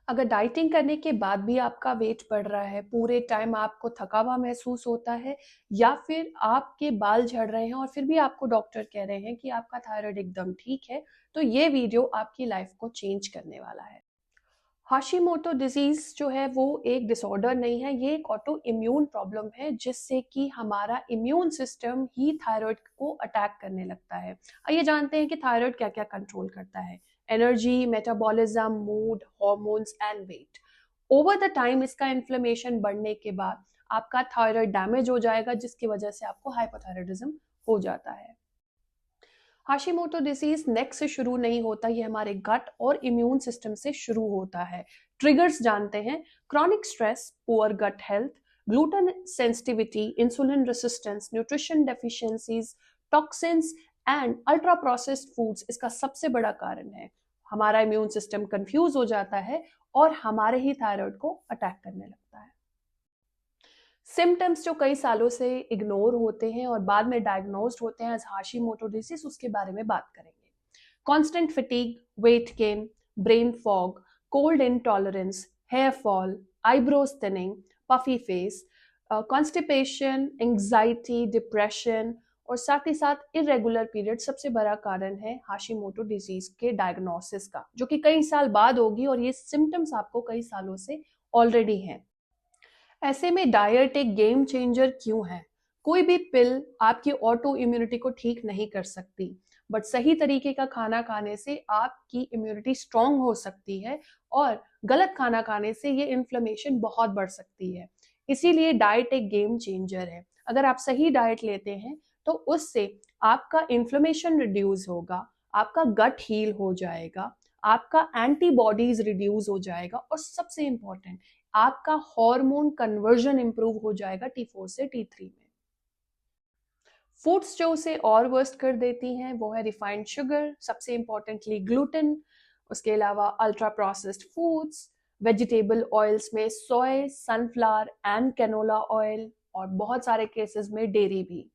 अगर डाइटिंग करने के बाद भी आपका वेट बढ़ रहा है, पूरे टाइम आपको थका हुआ महसूस होता है या फिर आपके बाल झड़ रहे हैं और फिर भी आपको डॉक्टर कह रहे हैं कि आपका थायराइड एकदम ठीक है, तो ये वीडियो आपकी लाइफ को चेंज करने वाला है। हाशिमोटो डिजीज जो है वो एक डिसऑर्डर नहीं है, ये एक ऑटो इम्यून प्रॉब्लम है जिससे कि हमारा इम्यून सिस्टम ही थायराइड को अटैक करने लगता है। आइए जानते हैं कि थायराइड क्या क्या कंट्रोल करता है। Energy, metabolism, mood, hormones and weight. Over the time इसका इन्फ्लेमेशन बढ़ने के बाद आपका थायराइड डैमेज हो जाएगा जिसकी वजह से आपको हाइपोथायराइडिज्म हो जाता है। हाशिमोटो डिसीज नेक से शुरू नहीं होता, ये हमारे गट और इम्यून सिस्टम से शुरू होता है। ट्रिगर्स जानते हैं। Chronic stress, poor gut health, gluten sensitivity, insulin resistance, nutrition deficiencies, toxins and ultra processed foods इसका सबसे बड़ा कारण है। हमारा इम्यून सिस्टम कंफ्यूज हो जाता है और हमारे ही थायराइड को अटैक करने लगता है। सिम्टम्स जो कई सालों से इग्नोर होते हैं और बाद में डायग्नोज्ड होते हैं एज हाशिमोटो डिसीज, उसके बारे में बात करेंगे। Constant fatigue, weight gain, brain fog, cold intolerance, hair fall, eyebrows thinning, puffy face, constipation, anxiety, depression और साथ ही साथ इरेगुलर पीरियड सबसे बड़ा कारण है हाशिमोटो डिजीज के डायग्नोसिस का, जो कि कई साल बाद होगी और ये सिम्टम्स आपको कई सालों से ऑलरेडी हैं। ऐसे में डाइट एक गेम चेंजर क्यों है? कोई भी पिल आपकी ऑटो इम्यूनिटी को ठीक नहीं कर सकती, बट सही तरीके का खाना खाने से आपकी इम्यूनिटी स्ट्रांग हो सकती है और गलत खाना खाने से ये इन्फ्लेमेशन बहुत बढ़ सकती है। इसीलिए डाइट एक गेम चेंजर है। अगर आप सही डाइट लेते हैं तो उससे आपका इन्फ्लेमेशन रिड्यूस होगा, आपका गट हील हो जाएगा, आपका एंटीबॉडीज रिड्यूस हो जाएगा और सबसे इंपॉर्टेंट, आपका हार्मोन कन्वर्जन इंप्रूव हो जाएगा T4 से T3 में। फूड्स जो उसे और वर्स्ट कर देती हैं वो है रिफाइंड शुगर, सबसे इंपॉर्टेंटली ग्लूटेन, उसके अलावा ultra processed foods, vegetable oils में सोय, सनफ्लावर एंड कैनोला ऑयल और बहुत सारे केसेस में डेयरी भी।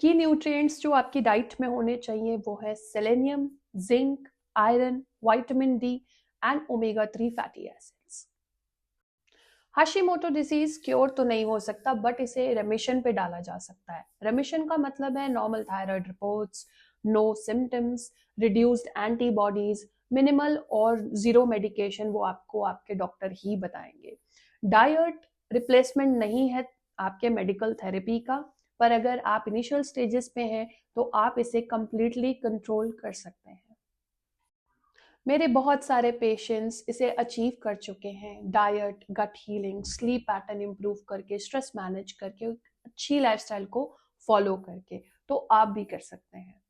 की न्यूट्रिएंट्स जो आपकी डाइट में होने चाहिए वो है selenium, zinc, iron, vitamin D and omega 3 fatty acids. Hashimoto disease cure तो नहीं हो सकता, बट इसे रेमिशन पे डाला जा सकता है। रेमिशन का मतलब है normal thyroid reports, no symptoms, reduced antibodies, minimal और जीरो मेडिकेशन, वो आपको आपके डॉक्टर ही बताएंगे। डाइट रिप्लेसमेंट नहीं है आपके मेडिकल थेरेपी का, पर अगर आप इनिशियल स्टेजेस पे हैं तो आप इसे कंप्लीटली कंट्रोल कर सकते हैं। मेरे बहुत सारे पेशेंट्स इसे अचीव कर चुके हैं। डाइट, गट हीलिंग, स्लीप पैटर्न इंप्रूव करके, स्ट्रेस मैनेज करके, अच्छी लाइफस्टाइल को फॉलो करके, तो आप भी कर सकते हैं।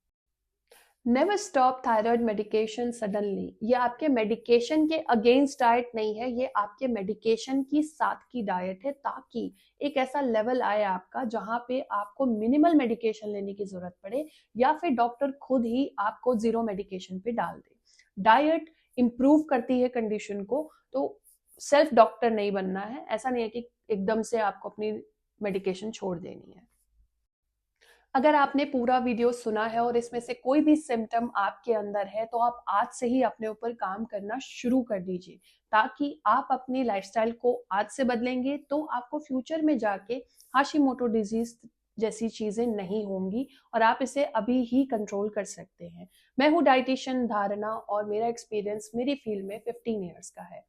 Never stop thyroid medication suddenly. ये आपके मेडिकेशन के अगेंस्ट डाइट नहीं है, ये आपके मेडिकेशन की साथ की डाइट है, ताकि एक ऐसा लेवल आए आपका जहां पे आपको मिनिमल मेडिकेशन लेने की जरूरत पड़े या फिर डॉक्टर खुद ही आपको जीरो मेडिकेशन पे डाल दे। डाइट इंप्रूव करती है कंडीशन को, तो सेल्फ डॉक्टर नहीं बनना है। ऐसा नहीं है कि एकदम से आपको अपनी मेडिकेशन छोड़ देनी है। अगर आपने पूरा वीडियो सुना है और इसमें से कोई भी सिम्टम आपके अंदर है तो आप आज से ही अपने ऊपर काम करना शुरू कर दीजिए, ताकि आप अपनी लाइफस्टाइल को आज से बदलेंगे तो आपको फ्यूचर में जाके हाशिमोटो डिजीज जैसी चीजें नहीं होंगी और आप इसे अभी ही कंट्रोल कर सकते हैं। मैं हूँ डाइटिशियन धारणा और मेरा एक्सपीरियंस मेरी फील्ड में 15 ईयर्स का है।